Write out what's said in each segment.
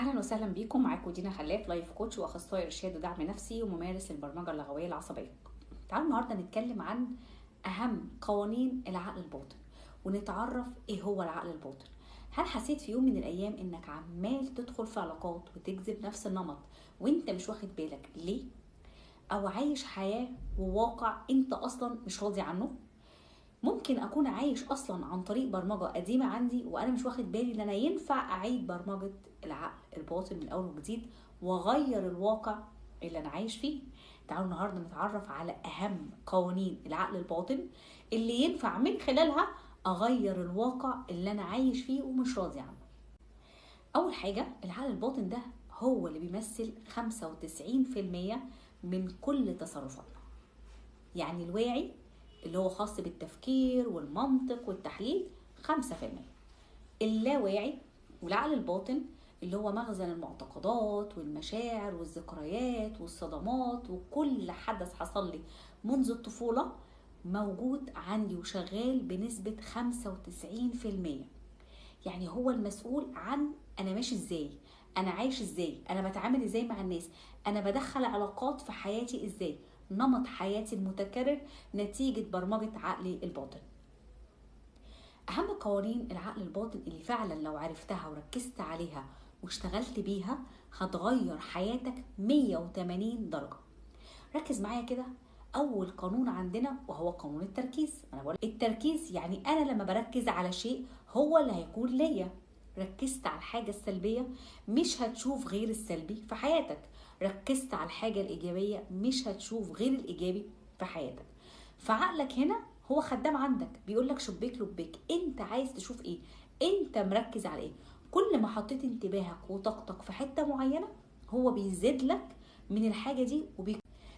اهلا وسهلا بيكم. معاكم دينا خلاف، لايف كوتش واخصائي ارشاد ودعم نفسي وممارس للبرمجه اللغويه العصبيه. تعالوا النهارده نتكلم عن اهم قوانين العقل الباطن ونتعرف ايه هو العقل الباطن. هل حسيت في يوم من الايام انك عمال تدخل في علاقات وتجذب نفس النمط وانت مش واخد بالك ليه؟ او عايش حياه وواقع انت اصلا مش راضي عنه؟ ممكن اكون عايش اصلا عن طريق برمجه قديمه عندي وانا مش واخد بالي ان انا ينفع اعيد برمجه العقل الباطن من اول وجديد واغير الواقع اللي انا عايش فيه. تعالوا النهارده نتعرف على اهم قوانين العقل الباطن اللي ينفع من خلالها اغير الواقع اللي انا عايش فيه ومش راضي عنه. اول حاجه، العقل الباطن ده هو اللي بيمثل 95% من كل تصرفاتنا. يعني الواعي اللي هو خاص بالتفكير والمنطق والتحليل 5%. اللاواعي والعقل الباطن اللي هو مخزن المعتقدات والمشاعر والذكريات والصدمات وكل حدث حصل لي منذ الطفولة موجود عندي وشغال بنسبة 95%. يعني هو المسؤول عن أنا ماشي إزاي، أنا عايش إزاي، أنا بتعامل إزاي مع الناس، أنا بدخل علاقات في حياتي إزاي، نمط حياتي المتكرر نتيجة برمجة عقلي الباطن. أهم قوانين العقل الباطن اللي فعلا لو عرفتها وركزت عليها واشتغلت بيها هتغير حياتك 180 درجة. ركز معايا كده. أول قانون عندنا وهو قانون التركيز. أنا بقول التركيز يعني أنا لما بركز على شيء هو اللي هيكون ليا. ركزت على الحاجة السلبية مش هتشوف غير السلبي في حياتك، ركزت على الحاجة الإيجابية مش هتشوف غير الإيجابي في حياتك. فعقلك هنا هو خدام عندك، بيقولك شبيك لبيك، انت عايز تشوف ايه، انت مركز على ايه. كل ما حطيت انتباهك وطاقتك في حتة معينة هو بيزيد لك من الحاجة دي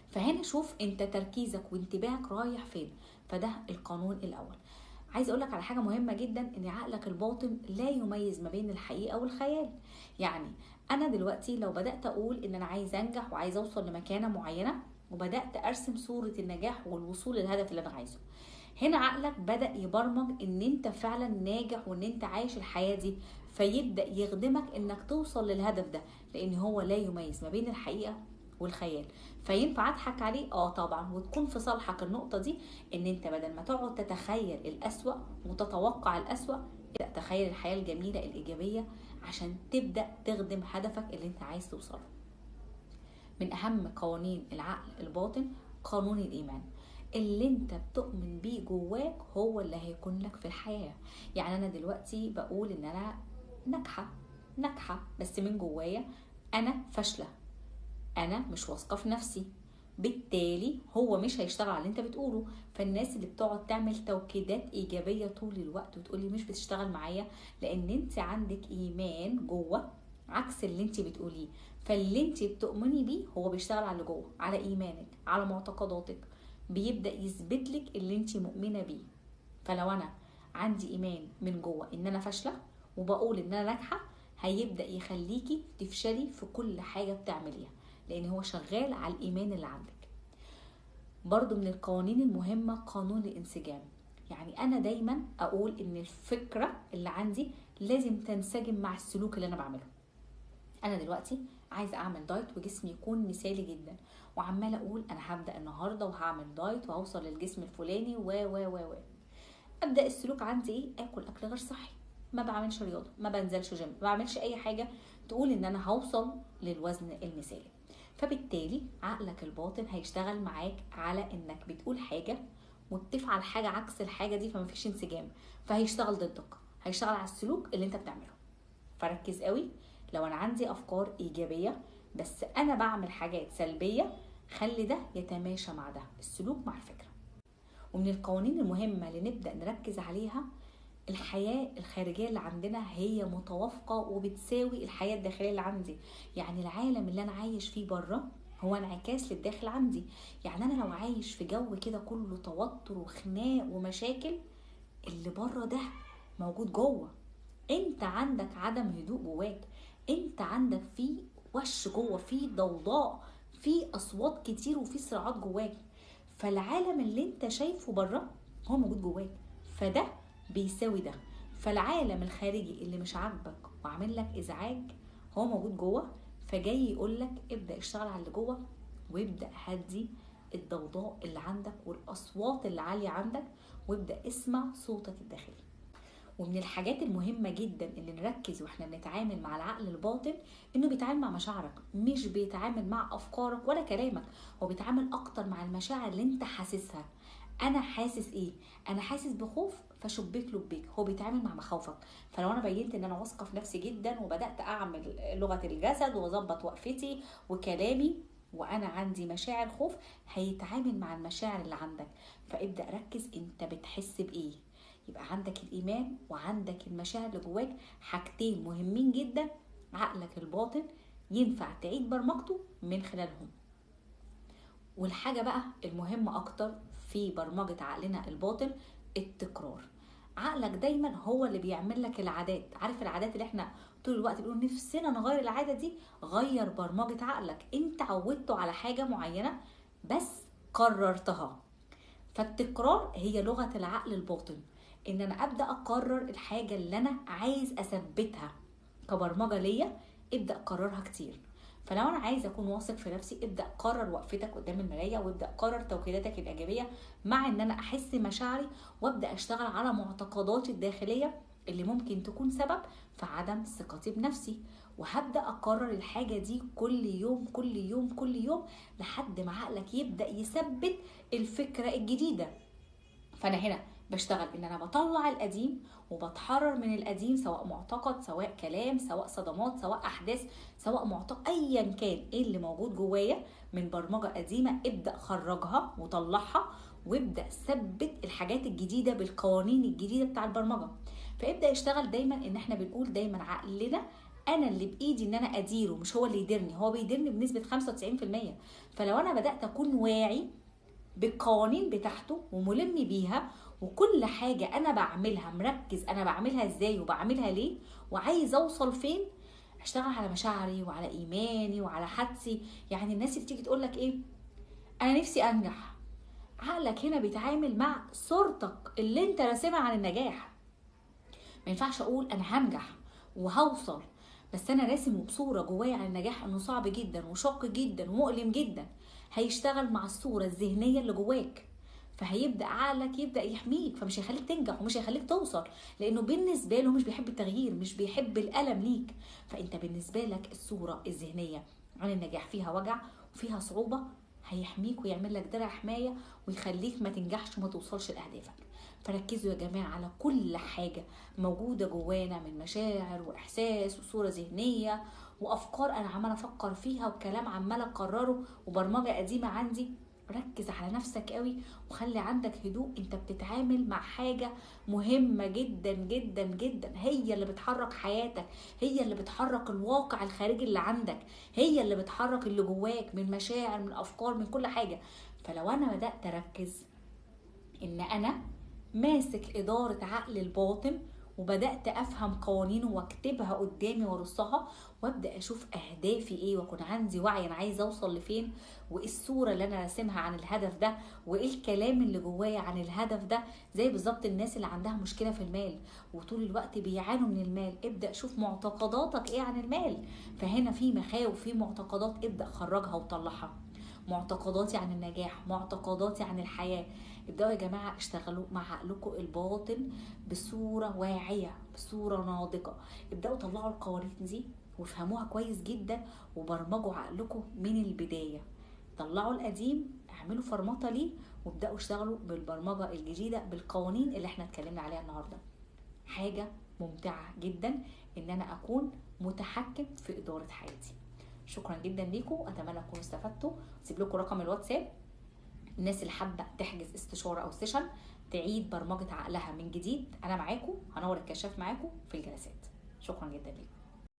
فهنا شوف انت تركيزك وانتباهك رايح فين. فده القانون الاول. عايز اقولك على حاجة مهمة جدا، ان عقلك الباطن لا يميز ما بين الحقيقة والخيال. يعني انا دلوقتي لو بدأت اقول ان انا عايز انجح وعايز اوصل لمكانة معينة وبدأت ارسم صورة النجاح والوصول للهدف اللي انا عايزه، هنا عقلك بدأ يبرمج ان انت فعلا ناجح وان انت عايش الحياة دي، فيبدأ يخدمك انك توصل للهدف ده، لان هو لا يميز ما بين الحقيقة والخيال. فينفع اضحك عليه؟ طبعا، وتكون في صالحك النقطة دي، ان انت بدل ما تقعد تتخيل الأسوأ وتتوقع الأسوأ، ابدأ تخيل الحياة الجميلة الإيجابية عشان تبدأ تخدم هدفك اللي انت عايز توصله. من اهم قوانين العقل الباطن قانون الإيمان. اللي انت بتؤمن بيه جواك هو اللي هيكون لك في الحياة. يعني انا دلوقتي بقول ان انا ناجحة بس من جوايا انا فاشلة، انا مش واثقة في نفسي، بالتالي هو مش هيشتغل على اللي انت بتقوله. فالناس اللي بتقعد تعمل توكيدات ايجابية طول الوقت وتقولي مش بتشتغل معايا، لان انت عندك ايمان جوه عكس اللي انت بتقوليه. فاللي انت بتؤمني بيه هو بيشتغل على اللي جوه، على ايمانك، على معتقداتك، بيبدأ يثبت لك اللي انت مؤمنة بيه. فلو انا عندي ايمان من جوه ان انا فاشلة وبقول ان انا ناجحة، هيبدأ يخليكي تفشلي في كل حاجة بتعمليها، لان هو شغال على الايمان اللي عندك. برضو من القوانين المهمة قانون الانسجام. يعني انا دايما اقول ان الفكرة اللي عندي لازم تنسجم مع السلوك اللي انا بعمله. انا دلوقتي عايزه اعمل دايت وجسمي يكون مثالي جدا، وعماله اقول انا هبدا النهارده وهعمل دايت وهوصل للجسم الفلاني و ابدا السلوك عندي ايه؟ اكل غير صحي، ما بعملش رياضه، ما بنزلش جيم، ما بعملش اي حاجه تقول ان انا هوصل للوزن المثالي. فبالتالي عقلك الباطن هيشتغل معاك على انك بتقول حاجه وبتفعل حاجه عكس الحاجه دي، فما فيش انسجام، فهيشتغل ضدك، هيشتغل على السلوك اللي انت بتعمله. فركز قوي. لو انا عندي افكار ايجابيه بس انا بعمل حاجات سلبيه، خلي ده يتماشى مع ده، السلوك مع الفكره. ومن القوانين المهمه اللي نبدا نركز عليها، الحياه الخارجيه اللي عندنا هي متوافقه وبتساوي الحياه الداخليه اللي عندي. يعني العالم اللي انا عايش فيه بره هو انعكاس للداخل عندي. يعني انا لو عايش في جو كده كله توتر وخناق ومشاكل، اللي بره ده موجود جوه. انت عندك عدم هدوء جواك، انت عندك في وش جوه، في ضوضاء، في اصوات كتير وفي صراعات جواك. فالعالم اللي انت شايفه بره هو موجود جواك، فده بيساوي ده. فالعالم الخارجي اللي مش عاجبك وعامل لك ازعاج هو موجود جوه، فجاي يقول لك ابدا اشتغل على اللي جوه، وابدا هدي الضوضاء اللي عندك والاصوات اللي عاليه عندك، وابدا اسمع صوتك الداخلي. ومن الحاجات المهمة جدا اللي نركز واحنا بنتعامل مع العقل الباطن، انه بيتعامل مع مشاعرك، مش بيتعامل مع افكارك ولا كلامك. هو بيتعامل اكتر مع المشاعر اللي انت حاسسها. انا حاسس ايه؟ انا حاسس بخوف، فشبيك لبيك. هو بيتعامل مع مخاوفك. فلو انا بينت ان انا واثقه في نفسي جدا، وبدات اعمل لغه الجسد واظبط وقفتي وكلامي، وانا عندي مشاعر خوف، هيتعامل مع المشاعر اللي عندك. فابدا ركز انت بتحس بايه. يبقى عندك الايمان وعندك المشاعر اللي جواك، حاجتين مهمين جدا. عقلك الباطن ينفع تعيد برمجته من خلالهم. والحاجة بقى المهمة اكتر في برمجة عقلنا الباطن، التكرار. عقلك دايما هو اللي بيعمل لك العادات. عارف العادات اللي احنا طول الوقت بنقول نفسنا نغير العادة دي؟ غير برمجة عقلك. انت عودته على حاجة معينة بس قررتها. فالتكرار هي لغة العقل الباطن، ان انا ابدا اكرر الحاجه اللي انا عايز اثبتها كبرمجه ليا. ابدا اكررها كتير. فلو انا عايز اكون واثق في نفسي، ابدا قرر وقفتك قدام المرايه، وابدا قرر توكيداتك الايجابيه، مع ان انا احس مشاعري، وابدا اشتغل على معتقداتي الداخليه اللي ممكن تكون سبب في عدم ثقتي بنفسي. وهبدا اكرر الحاجه دي كل يوم كل يوم كل يوم، لحد ما عقلك يبدا يثبت الفكره الجديده. فانا هنا بشتغل ان انا بطلع القديم وبتحرر من القديم، سواء معتقد، سواء كلام، سواء صدمات، سواء احداث، سواء معتقد، ايا كان ايه اللي موجود جوايا من برمجه قديمه، ابدا خرجها وطلعها، وابدا ثبت الحاجات الجديده بالقوانين الجديده بتاع البرمجه. فابدا يشتغل دايما. ان احنا بنقول دايما عقلنا انا اللي بايدي ان انا اديره، مش هو اللي يديرني. هو بيديرني بنسبه 95%. فلو انا بدات اكون واعي بالقوانين بتاعته وملم بيها، وكل حاجة أنا بعملها مركز أنا بعملها إزاي وبعملها ليه وعايز أوصل فين، أشتغل على مشاعري وعلى إيماني وعلى حدسي. يعني الناس اللي تيجي تقولك إيه، أنا نفسي أنجح، عقلك هنا بيتعامل مع صورتك اللي أنت راسمها عن النجاح. ما ينفعش أقول أنا هنجح وهوصل بس أنا راسم بصورة جوايا عن النجاح إنه صعب جدا وشاق جدا ومؤلم جدا. هيشتغل مع الصورة الذهنية اللي جواك، فهيبدا عقلك يبدا يحميك، فمش هيخليك تنجح ومش هيخليك توصل، لانه بالنسبه له مش بيحب التغيير، مش بيحب الالم ليك. فانت بالنسبه لك الصوره الذهنيه عن النجاح فيها وجع وفيها صعوبه، هيحميك ويعمل لك درع حمايه ويخليك ما تنجحش وما توصلش لاهدافك. فركزوا يا جماعه على كل حاجه موجوده جوانا من مشاعر واحساس وصوره ذهنيه وافكار انا عماله افكر فيها وكلام عماله اكرره وبرمجه قديمه عندي. ركز على نفسك قوي وخلي عندك هدوء. انت بتتعامل مع حاجة مهمة جدا جدا جدا، هي اللي بتحرك حياتك، هي اللي بتحرك الواقع الخارجي اللي عندك، هي اللي بتحرك اللي جواك من مشاعر من افكار من كل حاجة. فلو انا بدأت اركز ان انا ماسك ادارة عقل الباطن، وبدأت افهم قوانينه واكتبها قدامي وارصها، وابدا اشوف اهدافي ايه، واكون عندي وعي انا عايزه اوصل لفين، وايه الصوره اللي انا راسمها عن الهدف ده، وايه الكلام اللي جوايا عن الهدف ده. زي بالظبط الناس اللي عندها مشكله في المال وطول الوقت بيعانوا من المال، ابدا شوف معتقداتك ايه عن المال. فهنا في مخاوف، في معتقدات، ابدا خرجها وطلعها. معتقداتي عن النجاح، معتقداتي عن الحياه. ابداوا يا جماعه اشتغلوا مع عقلكم الباطن بصوره واعيه، بصوره ناضجه. ابداوا طلعوا القوانين دي وافهموها كويس جدا، وبرمجوا عقلكم من البدايه. طلعوا القديم، اعملوا فرمطه ليه، وابداوا اشتغلوا بالبرمجه الجديده بالقوانين اللي احنا اتكلمنا عليها النهارده. حاجه ممتعه جدا ان انا اكون متحكم في اداره حياتي. شكرا جدا ليكم، اتمنى تكونوا استفدتوا. اسيب لكم رقم الواتساب، الناس اللي حابه تحجز استشاره او سيشن تعيد برمجه عقلها من جديد، انا معاكم، هنور الكشاف معاكم في الجلسات. شكرا جدا ليكم.